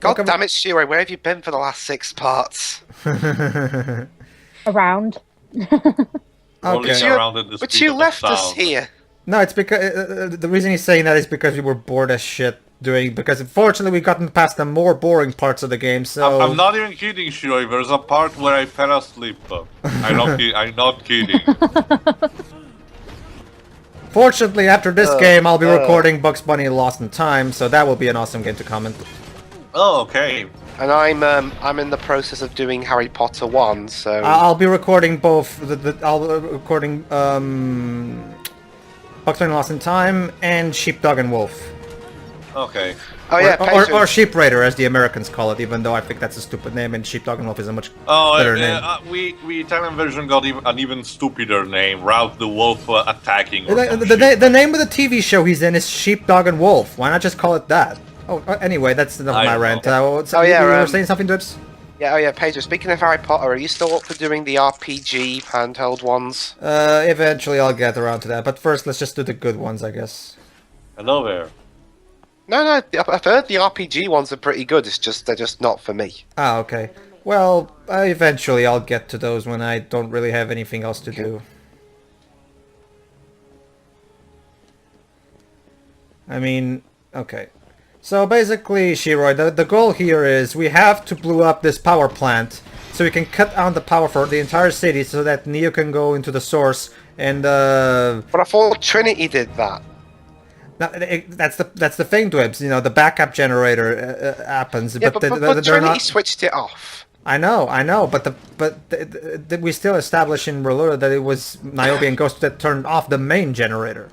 God damn it, Shiro, where have you been for the last 6 parts? Around. Rolling Okay. around at the But speed you of left sound. us here. No, it's because the reason he's saying that is because we were bored as shit because unfortunately we've gotten past the more boring parts of the game. So I'm not even kidding, Shiro. There's a part where I fell asleep. I'm not kidding. Fortunately, after this game, I'll be recording Bugs Bunny Lost in Time, so that will be an awesome game to comment. Oh, okay. And I'm in the process of doing Harry Potter 1, so I'll be recording both. I'll be recording Bugs Bunny Lost in Time and Sheepdog and Wolf. Okay. Oh yeah, or Sheep Raider, as the Americans call it, even though I think that's a stupid name, and Sheepdog and Wolf is a much better name. We Italian version got an even stupider name, Route the Wolf Attacking. The name of the TV show he's in is Sheepdog and Wolf. Why not just call it that? Oh, anyway, that's enough of my rant. So you were saying something, Dips? Yeah, oh yeah, Pedro, speaking of Harry Potter, are you still up for doing the RPG handheld ones? Eventually I'll get around to that, but first let's just do the good ones, I guess. Hello there. No, I've heard the RPG ones are pretty good, it's just, they're just not for me. Ah, okay. Well, eventually I'll get to those when I don't really have anything else to do. I mean, okay. So basically, Shiroi, the goal here is we have to blow up this power plant so we can cut down the power for the entire city so that Neo can go into the source and But I thought Trinity did that. That's the thing, Dwibs. You know, the backup generator happens, Yeah, but, but Trinity switched it off. I know, but we still establish in Relura that it was Niobe and Ghost that turned off the main generator.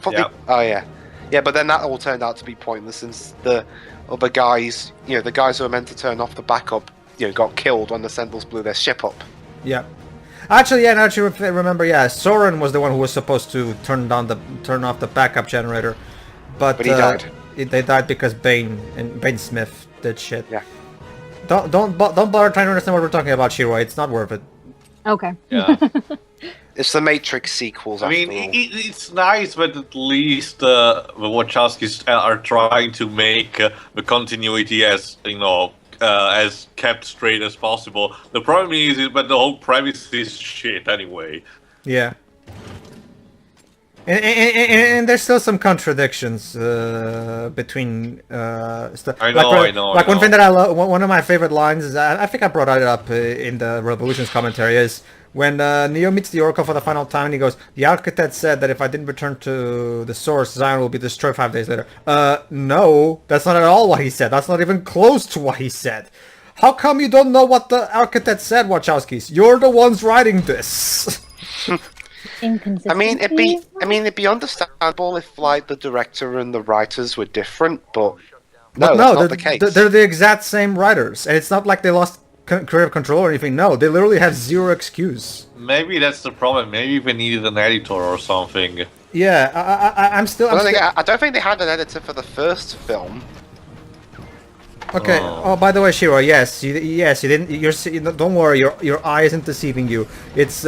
Oh yeah, yeah, but then that all turned out to be pointless since the other guys, the guys who were meant to turn off the backup, got killed when the Sentinels blew their ship up. Yeah. Actually, yeah, now you remember, yeah, Soren was the one who was supposed to turn off the backup generator, but he died. They died because Bane Smith did shit. Yeah. Don't bother trying to understand what we're talking about, Shiroi. It's not worth it. Okay. Yeah. It's the Matrix sequels. I mean, it's nice, but at least the Wachowskis are trying to make the continuity as as kept straight as possible. The problem is but the whole premise is shit anyway. Yeah. And there's still some contradictions between stuff. I know. One thing that I love, one of my favorite lines is, I think I brought it up in the Revolutions commentary, is when Neo meets the Oracle for the final time, and he goes, "The Architect said that if I didn't return to the source, Zion will be destroyed 5 days later." No, that's not at all what he said. That's not even close to what he said. How come you don't know what the Architect said, Wachowskis? You're the ones writing this. I mean, it'd be understandable if like the director and the writers were different, but no, that's not the case. They're the exact same writers, and it's not like they lost creative control or anything. No, they literally have zero excuse. Maybe that's the problem. Maybe they needed an editor or something. Yeah, I don't think they had an editor for the first film. Okay. Oh, by the way, Shiro. Yes, you didn't. Don't worry. Your eye isn't deceiving you. It's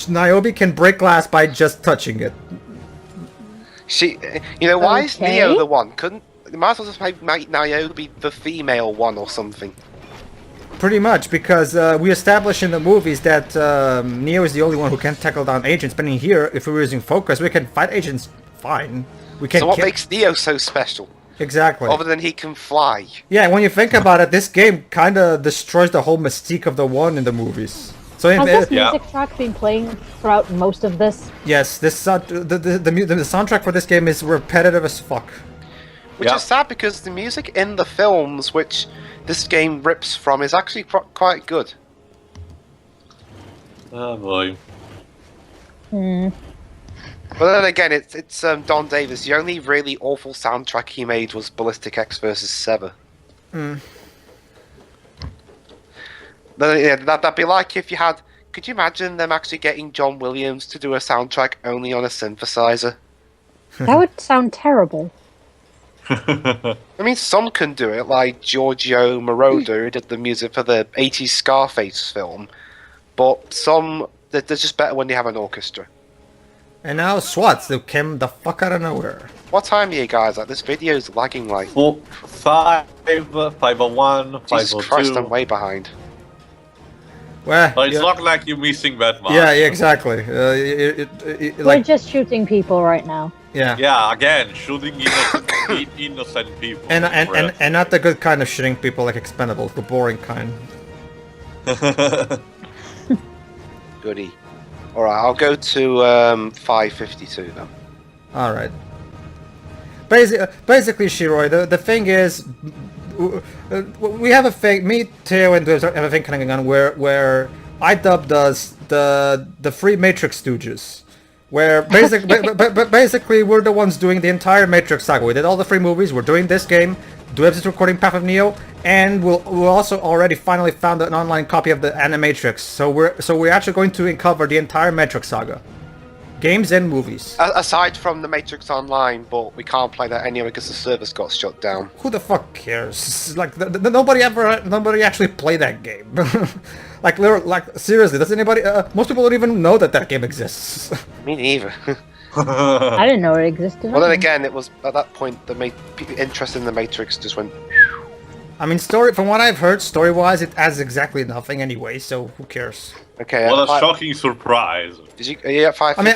Niobe can break glass by just touching it. Why is Neo the one? You might as well just make Niobe the female one or something. Pretty much, because we established in the movies that Neo is the only one who can tackle down agents. But in here, if we were using focus, we can fight agents fine. We can. So what makes Neo so special? Exactly. Other than he can fly. Yeah, when you think about it, this game kind of destroys the whole mystique of the one in the movies. So has this music track been playing throughout most of this? Yes, the soundtrack for this game is repetitive as fuck. Which is sad because the music in the films, which this game rips from, is actually quite good. Oh boy. But then again, it's Don Davis. The only really awful soundtrack he made was Ballistic X vs. Sever. Then, that'd be like if you had... Could you imagine them actually getting John Williams to do a soundtrack only on a synthesizer? That would sound terrible. I mean, some can do it, like Giorgio Moroder, who did the music for the 80s Scarface film. But some... They're just better when they have an orchestra. And now SWATs, they came the fuck out of nowhere. What time are you guys? Like this video's lagging like. 5, 501, Jesus Christ, I'm 502. way behind. Well, But it's yeah, not like you're missing that much. yeah, exactly. We're Like, just shooting people right now. yeah. Yeah, again, shooting innocent people. And not the good kind of shitting people like Expendables, the boring kind. Goody. Alright, I'll go to 552 then. All right. Basically, Shiroi, the thing is, we have a thing. Me, Theo, and Dubs have a thing going on where I dubbed us the Free Matrix Stooges, where basically we're the ones doing the entire Matrix saga. We did all the free movies. We're doing this game. Dubs is recording Path of Neo, and we'll also already finally found an online copy of the Animatrix. So we're actually going to cover the entire Matrix saga. Games and movies. Aside from the Matrix Online, but we can't play that anyway because the servers got shut down. Who the fuck cares? Like, nobody actually played that game. like seriously, does anybody? Most people don't even know that game exists. Me neither. I didn't know it existed. Well, then either. again, it was at that point the interest in the Matrix just went. I mean, from what I've heard, story-wise, it adds exactly nothing anyway. So who cares? Okay. What a shocking surprise. Are you at 552? I mean,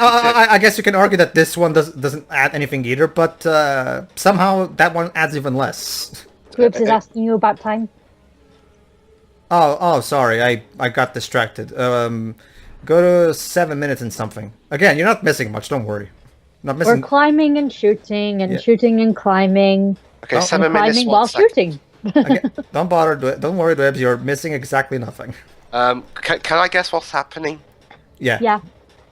I guess you can argue that this one doesn't add anything either, but somehow that one adds even less. Groups is asking you about time. Oh, sorry, I got distracted. Go to 7 minutes and something. Again, you're not missing much. Don't worry. Not We're missing. climbing and shooting and Yeah. shooting and climbing. Okay, Oh, 7 And minutes. climbing 1 while second. shooting. Again, don't bother. Don't worry, Dwebs. You're missing exactly nothing. Can I guess what's happening? Yeah. Yeah.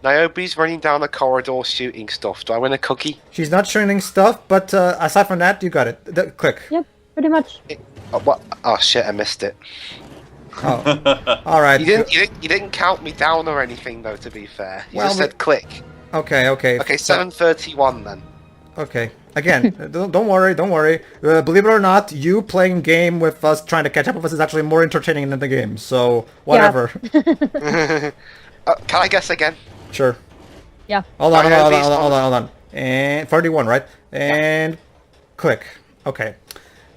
Niobe's running down the corridor shooting stuff. Do I win a cookie? She's not shooting stuff, but aside from that, you got it. Click. Yep. Pretty much. Oh, what? Oh shit! I missed it. Oh. All right. You didn't count me down or anything though. To be fair, you Well, just said click. Okay. Okay, 7:31 then. Okay. Again, don't worry. Believe it or not, you playing game with us, trying to catch up with us, is actually more entertaining than the game. So whatever. Can I guess again? Sure. Yeah. Hold on. And 31, right? And click. Okay.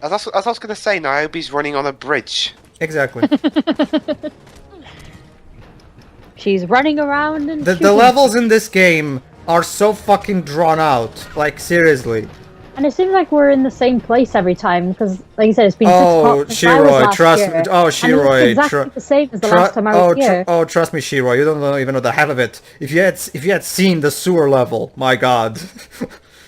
As I was going to say, Niobe's running on a bridge. Exactly. She's running around and The shooting. levels in this game are so fucking drawn out. Like, seriously. And it seems like we're in the same place every time because, like you said, it's been Oh, since I was Shiroi, last trust year, me. Oh, and Shiroi, it's exactly the same as the last time I was here. Trust me, Shiroi. You don't even know the half of it. If you had seen the sewer level, my god.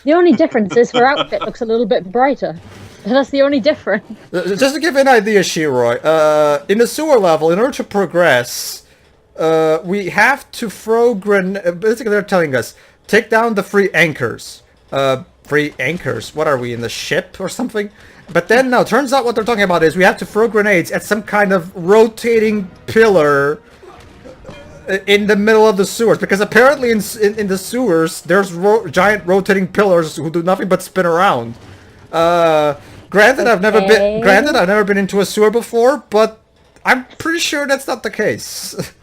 The only difference is her outfit looks a little bit brighter. That's the only difference. Just to give you an idea, Shiroi, in the sewer level, in order to progress, we have to throw basically, they're telling us, take down the free anchors. Free anchors? What are we, in the ship or something? But then, no, turns out what they're talking about is we have to throw grenades at some kind of rotating pillar in the middle of the sewers. Because apparently in the sewers, there's giant rotating pillars who do nothing but spin around. Granted, I've never been into a sewer before, but I'm pretty sure that's not the case.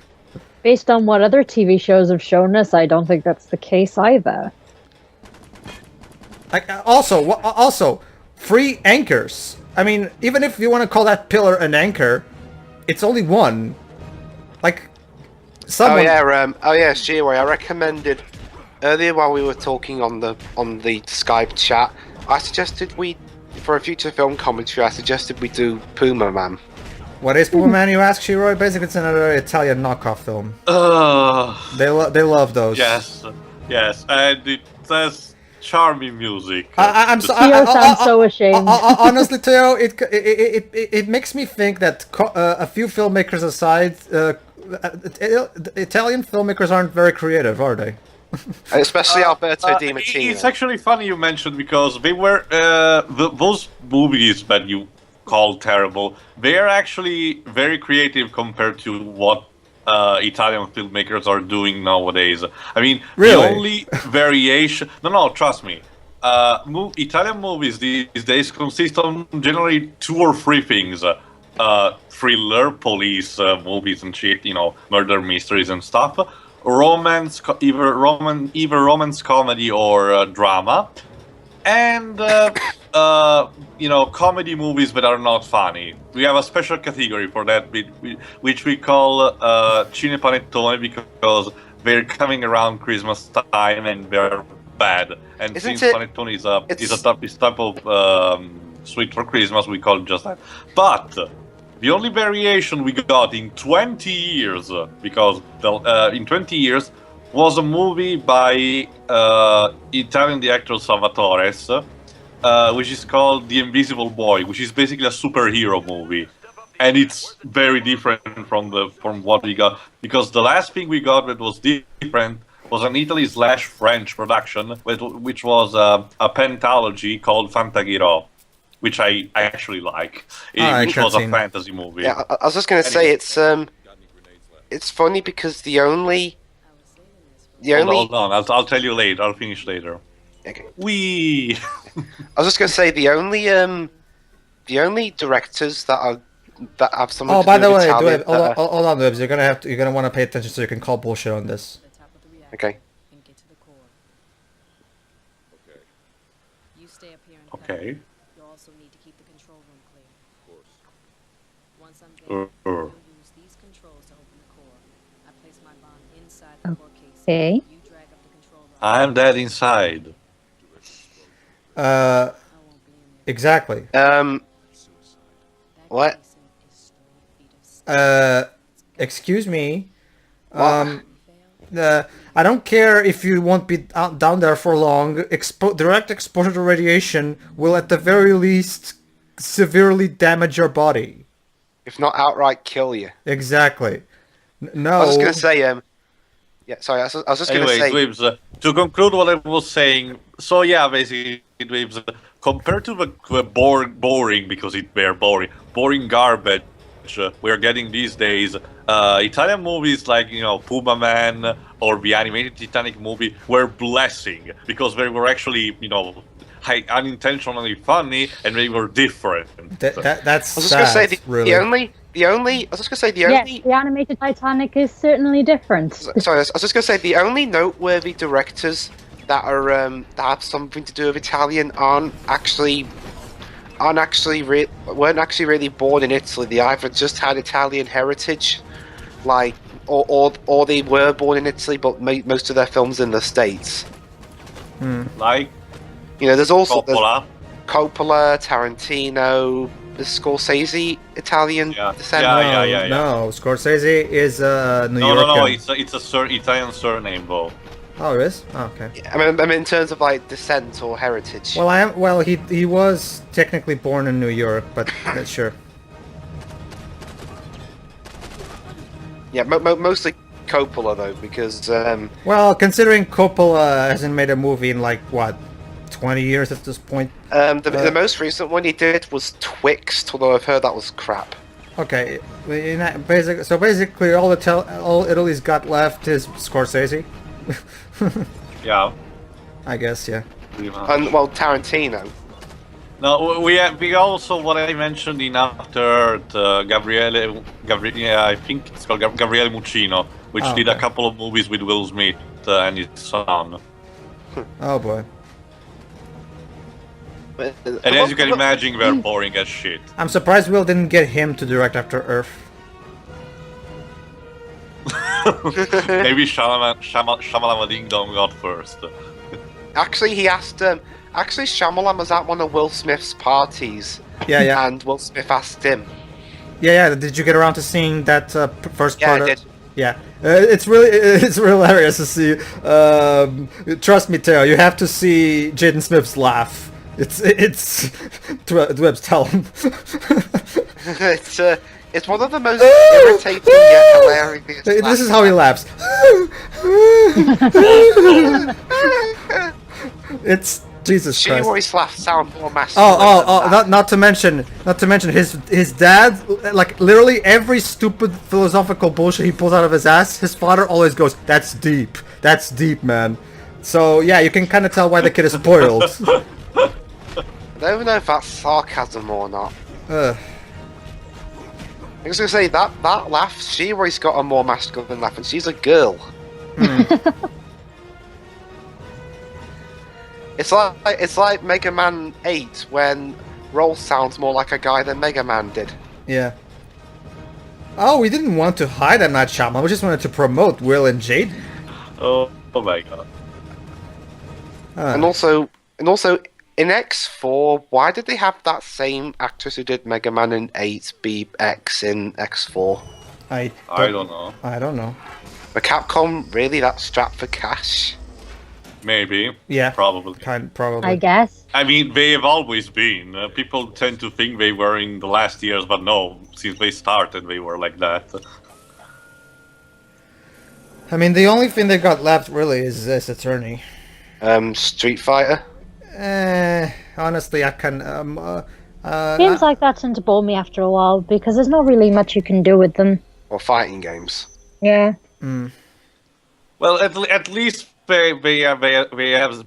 Based on what other TV shows have shown us, I don't think that's the case either. Like, also, free anchors. I mean, even if you want to call that pillar an anchor, it's only one. Like, someone. Oh yeah, Shiroi. I recommended earlier while we were talking on the Skype chat. I suggested for a future film commentary. I suggested we do Puma Man. What is Puma Man, you ask, Shiroi? Basically, it's another Italian knockoff film. They love those. Yes, and it says charming music. I'm Theo sounds so ashamed. Honestly, Theo, it makes me think that a few filmmakers aside, Italian filmmakers aren't very creative, are they? Especially Alberto Di Martino. It's actually funny you mentioned because they were those movies that you call terrible. They are actually very creative compared to what Italian filmmakers are doing nowadays. I mean, really? The only variation. No, trust me. Italian movies these days consist of generally 2 or 3 things: thriller, police movies and shit, murder mysteries and stuff, either romance comedy or drama, and comedy movies that are not funny. We have a special category for that, which we call Cine Panettone, because they're coming around Christmas time and they're bad. And since panettone is a type of sweet for Christmas, we call it just that. But the only variation we got in 20 years, because in 20 years, was a movie by Italian director Salvatore, which is called The Invisible Boy, which is basically a superhero movie. And it's very different from what we got, because the last thing we got that was different was an Italy/French production, which was a pentalogy called Fantaghiro, which I actually like, which was a fantasy movie. Yeah, I was just going to say it's funny because the only. Hold on, I'll tell you later. I'll finish later. Okay. I was just going to say the only directors that have something. Oh, to by do the with way, Italian, hold on, Dwebs. You're gonna want to pay attention so you can call bullshit on this. Okay. Okay. You also need to keep the control room clear. Of course. Once I'm there, you'll use these controls to open the core. I place my bomb inside the core case. Okay. You drag up the control rod. I'm dead inside. Exactly. What? Excuse me. I don't care if you won't be down there for long. Direct exposure to radiation will at the very least severely damage your body. If not outright kill you. Exactly. No. I was just going to say, yeah, sorry, I was just going to say... Dweebs, to conclude what I was saying, so yeah, basically, Dweebs, compared to the boring, because they're boring garbage we're getting these days, Italian movies like, Puma Man or the animated Titanic movie were blessing, because they were actually, unintentionally funny, and they were different. That's I was just going to say, the only... Yes, the animated Titanic is certainly different. Sorry, I was just going to say, the only noteworthy directors that are that have something to do with Italian weren't actually really born in Italy. They either just had Italian heritage, or they were born in Italy, but most of their films in the States. Like, there's also Coppola, Tarantino, the Scorsese Italian descent. Yeah. No, Scorsese is New York. No, it's Italian surname though. Oh, it is? Oh, okay. I mean, in terms of descent or heritage. Well, he was technically born in New York, but sure. Yeah, mostly Coppola though, because well, considering Coppola hasn't made a movie in 20 years at this point. The most recent one he did was Twixt, although I've heard that was crap. Okay, basically all Italy's got left is Scorsese. Yeah. I guess, yeah. And Tarantino. No, we also, what I mentioned in After, Gabriele, I think it's called Gabriele Muccino, which did a couple of movies with Will Smith and his son. Oh boy. And as you can imagine, they're boring as shit. I'm surprised Will didn't get him to direct After Earth. Maybe Shyamalan Ding Dong got first. Actually, he asked. Actually, Shyamalan was at one of Will Smith's parties. Yeah. And Will Smith asked him. Yeah. Did you get around to seeing that first part? Yeah, I did. Yeah, it's hilarious to see. Trust me, Teo, you have to see Jaden Smith's laugh. It's Dwebs, tell him. It's one of the most irritating yet hilarious. This is how he laughs. It's Jesus Christ. She laughs sound more masculine. Oh! Not to mention his dad. Literally every stupid philosophical bullshit he pulls out of his ass, his father always goes, "That's deep. That's deep, man." So yeah, you can kind of tell why the kid is spoiled. I don't even know if that's sarcasm or not. I was gonna say that laugh. She always got a more masculine laugh, and she's a girl. It's like Mega Man 8 when Roll sounds more like a guy than Mega Man did. Yeah. Oh, we didn't want to hide M. Night Shyamalan. We just wanted to promote Will and Jade. Oh my god. And also in X4, why did they have that same actress who did Mega Man in 8 be X in X4? I don't know. I don't know. The Capcom really that strapped for cash? Maybe. Yeah. Probably. Probably. I guess. I mean, they have always been. People tend to think they were in the last years, but no, since they started, they were like that. I mean, the only thing they got left really is this attorney. Street Fighter? Honestly, I can. Games like that tend to bore me after a while because there's not really much you can do with them. Or fighting games? Yeah. Well, at least they have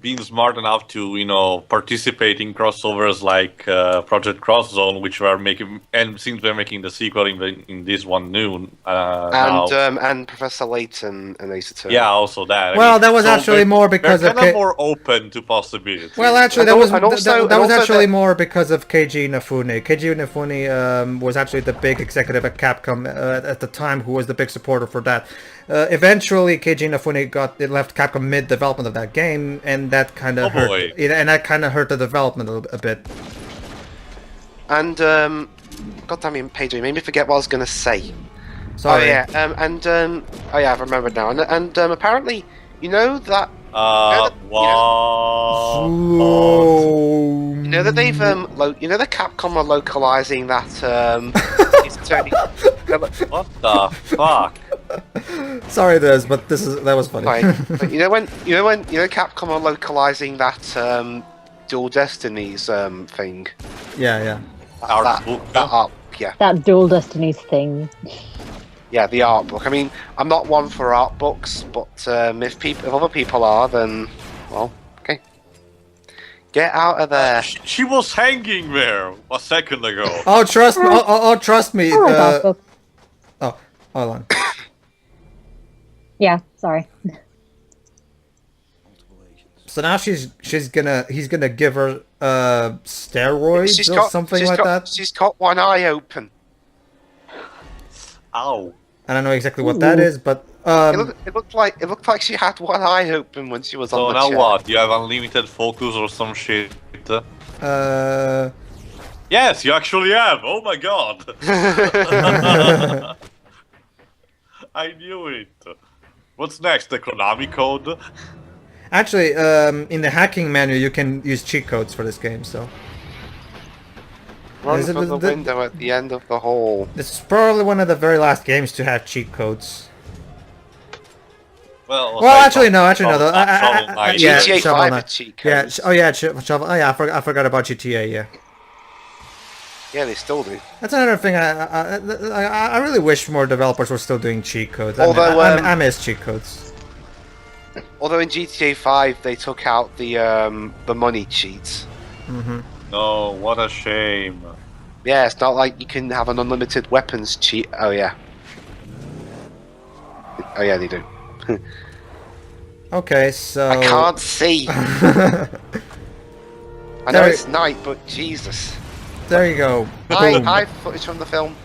been smart enough to participate in crossovers like Project Cross Zone, which were making, and since they're making the sequel in this one noon now. And Professor Layton and Ace Attorney. Yeah, also that. Well, that was actually more because they're of kind of more open to possibilities. Well, actually, And that was also actually more because of Keiji Inafune. Keiji Inafune was actually the big executive at Capcom at the time, who was the big supporter for that. Eventually, Keiji Inafune left Capcom mid-development of that game, and that kind of hurt. And that kind of hurt the development a bit. And God damn it, Pedro, you made me forget what I was gonna say. Sorry. Oh yeah, oh yeah, I've remembered now. And apparently, you know that. What? You know that they've you know that Capcom are localizing that Ace Attorney. What the fuck? Sorry, but that was funny. But you know Capcom are localizing that Dual Destinies thing. Yeah. That art, yeah. That Dual Destinies thing. Yeah, the art book. I mean, I'm not one for art books, but if other people are, then well, okay. Get out of there. She was hanging there a second ago. Oh, trust me. Trust me. I like art book. Oh, hold on. Yeah, sorry. So now he's gonna give her steroids or something like that. She's got one eye open. Ow. I don't know exactly what that is, but it looked like she had one eye open when she was on the chair. So now what? You have unlimited focus or some shit? Yes, you actually have. Oh my god. I knew it. What's next? The Konami code? Actually, in the hacking menu, you can use cheat codes for this game. So run from the window at the end of the hall. This is probably one of the very last games to have cheat codes. Well, actually no. Yeah, GTA 5 with cheat codes. Yeah. Shovel. Oh yeah, I forgot about GTA. Yeah. Yeah, they still do. That's another thing. I really wish more developers were still doing cheat codes. Although I miss cheat codes. Although in GTA 5 they took out the money cheats. No, what a shame. Yeah, it's not like you can have an unlimited weapons cheat. Oh yeah. Oh yeah, they do. Okay, so I can't see. I know it's night, but Jesus. There you go. Hi, footage from the film.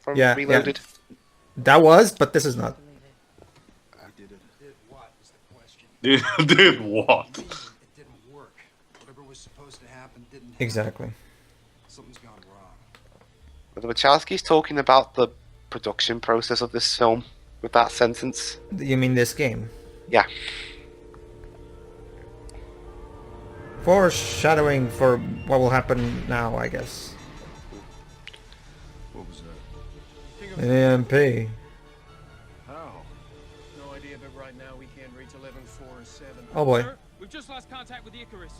From Reloaded. Yeah. That was, but this is not. Did what? It didn't work. Whatever was supposed to happen didn't happen. Exactly. Something's gone wrong. The Wachowski's talking about the production process of this film with that sentence. You mean this game? Yeah. Foreshadowing for what will happen now, I guess. What was that? An EMP. How? No idea, but right now we can't reach 1147. Oh boy. Sir, we've just lost contact with the Icarus.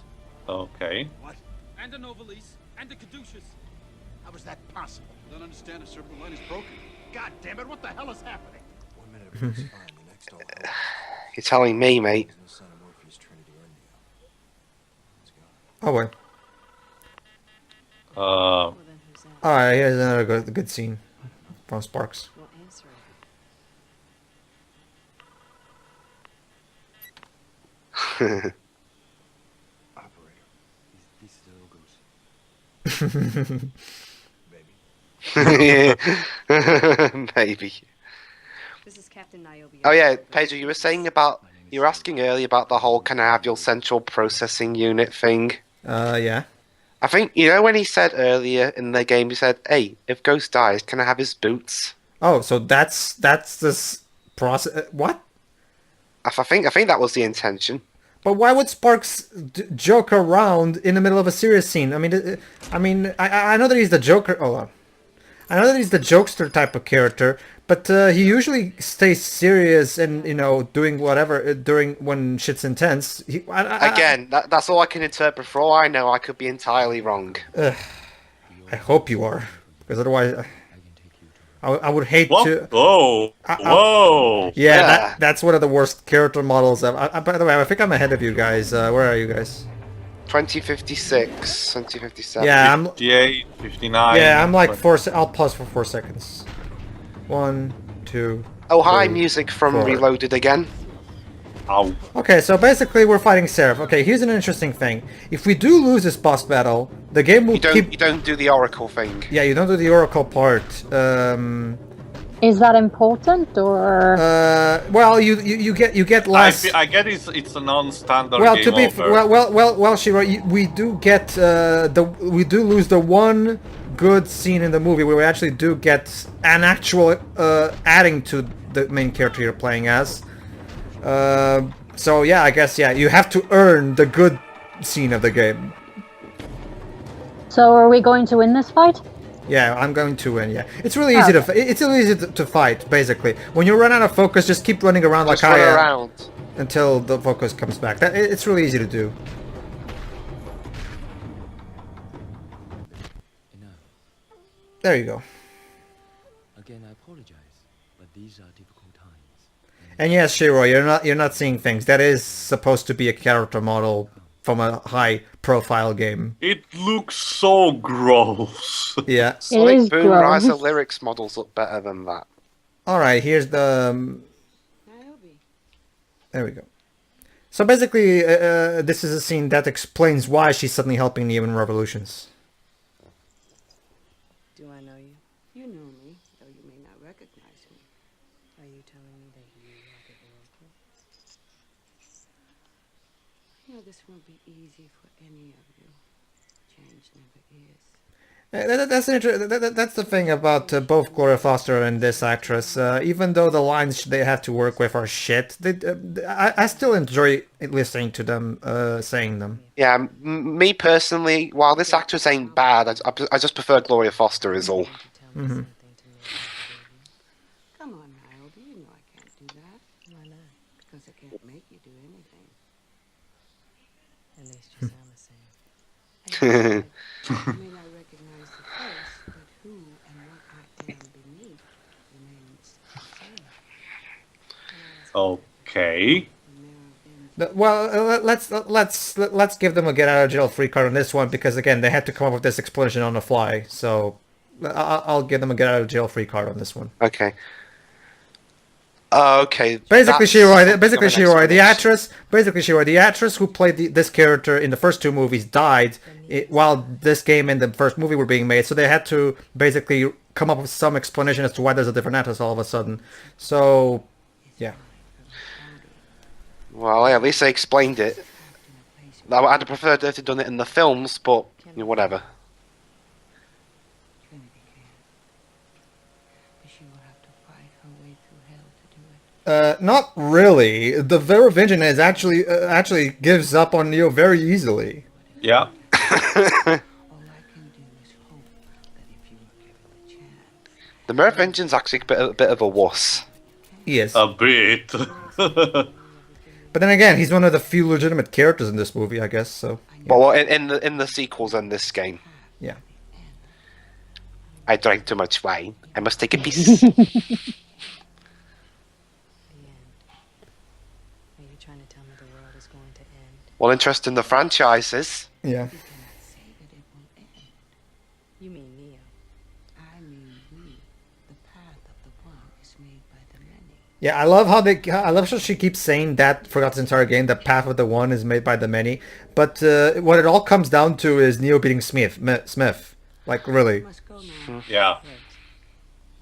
Okay. What? And the Novalis. And the Caduceus. How is that possible? I don't understand. The circle line is broken. God damn it, what the hell is happening? 1 minute everything's fine, the next all hell. You're telling me, mate. There's no sign of Morpheus, Trinity, or Neo. It's gone. Oh boy. Well, then who's that? Alright, here's another good scene from Sparks. We'll answer Operator. This still goes. Baby. Maybe. This is Captain Niobe. Oh yeah, Pedro, you were saying about you were asking earlier about the whole "can I have your central processing unit" thing. Yeah. I think you know when he said earlier in the game, he said, "Hey, if Ghost dies, can I have his boots?" Oh, so that's this process. What? I think that was the intention. But why would Sparks joke around in the middle of a serious scene? I mean, I know that he's the Joker. Oh, I know that he's the jokester type of character, but he usually stays serious and doing whatever during when shit's intense. Again, that's all I can interpret. For all I know, I could be entirely wrong. I hope you are, because otherwise, I would hate What? to. Whoa! Whoa! Yeah, that's one of the worst character models. By the way, I think I'm ahead of you guys. Where are you guys? 2056, 2057. Yeah, I'm. 58, 59. Yeah, I'm like 4. I'll pause for 4 seconds. 1, 2. Oh, hi, 3, music from 4. Reloaded again. Ow. Okay, so basically we're fighting Seraph. Okay, here's an interesting thing. If we do lose this boss battle, the game will You don't do the Oracle thing. Yeah, you don't do the Oracle part. Is that important or? Well, you get less. I get it's a non-standard Well, game to be over. well, Shiro, we do get we do lose the one good scene in the movie where we actually do get an actual adding to the main character you're playing as. So yeah, I guess you have to earn the good scene of the game. So are we going to win this fight? Yeah, I'm going to win. Yeah, it's really easy to fight. Basically, when you run out of focus, just keep running around Just like run I am around. until the focus comes back. It's really easy to do. There you go. Again, I apologize, but these are difficult times. And yes, Shiro, you're not seeing things. That is supposed to be a character model from a high-profile game. It looks so gross. Yeah. Sonic is Boom Rise of gross. Lyrics models look better than that. All right. Here's the. Niobe. There we go. So basically, this is a scene that explains why she's suddenly helping Niobe in Revolutions. Do I know you? You know me, though you may not recognize me. Are you telling me that you are the Oracle? You know, this won't be easy for any of you. Change never is. That's the thing about both Gloria Foster and this actress. Even though the lines they have to work with are shit, I still enjoy listening to them saying them. Yeah, me personally, while this actress ain't bad, I just prefer Gloria Foster is all. Mm-hmm. Come on, Niobe, you know I can't do that. Why not? Because I can't make you do anything. At least you sound the same. You may not recognize the face, but who and what I am beneath remains the same. Okay. Well, let's give them a get out of jail free card on this one because again they had to come up with this explanation on the fly. So I'll give them a get out of jail free card on this one. Okay. Okay. Basically, Shiroi, the the actress who played this character in the first two movies died while this game and the first movie were being made. So they had to basically come up with some explanation as to why there's a different actress all of a sudden. So, yeah. Well, at least they explained it. I'd have preferred if they'd done it in the films, but whatever. Not really. The Merovingian is actually gives up on Neo very easily. Yeah. The Merovingian's actually a bit of a wuss. He is. A bit. But then again, he's one of the few legitimate characters in this movie, I guess. So. Well, in the sequels and this game. Yeah. I drank too much wine. I must take a piece. Well, interest in the franchises. Yeah. You mean Neo? I mean we. The path of the one is made by the many. Yeah, I love how I love how she keeps saying that throughout this entire game. The path of the one is made by the many. But what it all comes down to is Neo beating Smith. Like really. Must go now. Yeah. Wait.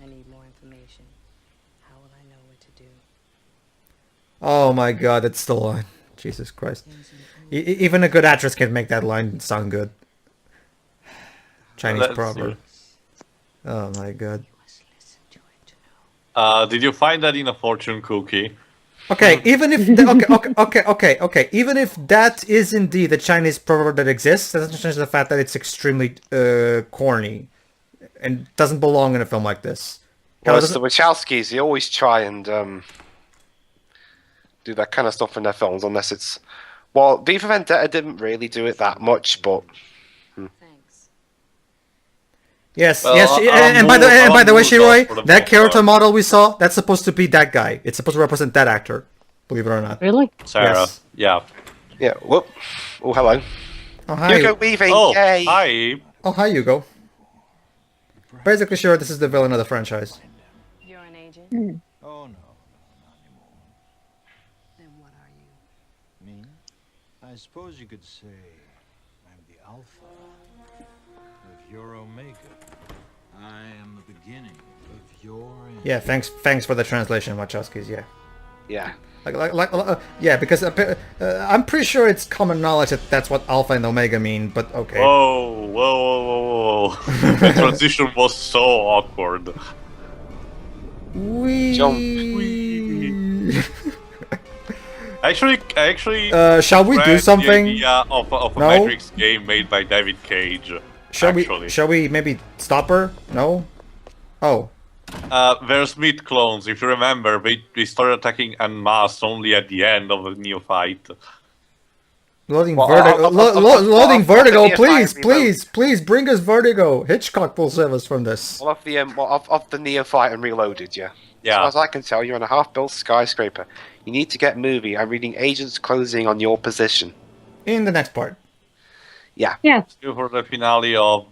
I need more information. How will I know what to do? Oh my God, it's the line. Jesus Christ. Even a good actress can make that line sound good. Chinese That's proverb. Oh my God. Did you find that in a fortune cookie? Okay, even if okay. Even if that is indeed a Chinese proverb that exists, that doesn't change the fact that it's extremely corny and doesn't belong in a film like this. Well, it's the Wachowskis. They always try and do that kind of stuff in their films, unless it's well, V for Vendetta didn't really do it that much, but Thanks. Yes, Well, yes, and by the way, Shiroi, that character part. model we saw, that's supposed to be that guy. It's supposed to represent that actor. Believe it or not. Really? Sarah. Yes. Yeah. yeah. Whoop. Oh, hello. Oh hi. Hugo Weaving. Oh, Yay. hi. Oh hi, Hugo. Basically, sure, this is the villain of the franchise. You're an agent? Oh, no, not anymore. Then what are you? Me? I suppose you could say I'm the Alpha of your Omega. I am the beginning of your end. Yeah, thanks for the translation, Wachowskis. Yeah. Yeah. Yeah, because I'm pretty sure it's common knowledge that that's what Alpha and Omega mean, but okay. Whoa. The transition was so awkward. Actually, shall we do read something? The idea of a No? Matrix game made by David Cage. Shall we maybe stop her? No? Oh. There's meat clones. If you remember, we started attacking en masse only at the end of the Neo fight. Loading Well, Vertigo. Loading Vertigo, the please, Neophyte please, bring us Vertigo. Hitchcock will save us from this. Well, of the Neophyte and Reloaded, yeah. Yeah. As far as I can tell, you're on a half-built skyscraper. You need to get moving. I'm reading agents closing on your position. In the next part. Yeah. Yeah. Still for the finale of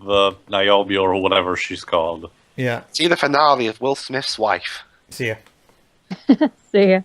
Niobe or whatever she's called. Yeah. See the finale of Will Smith's wife. See ya. See ya.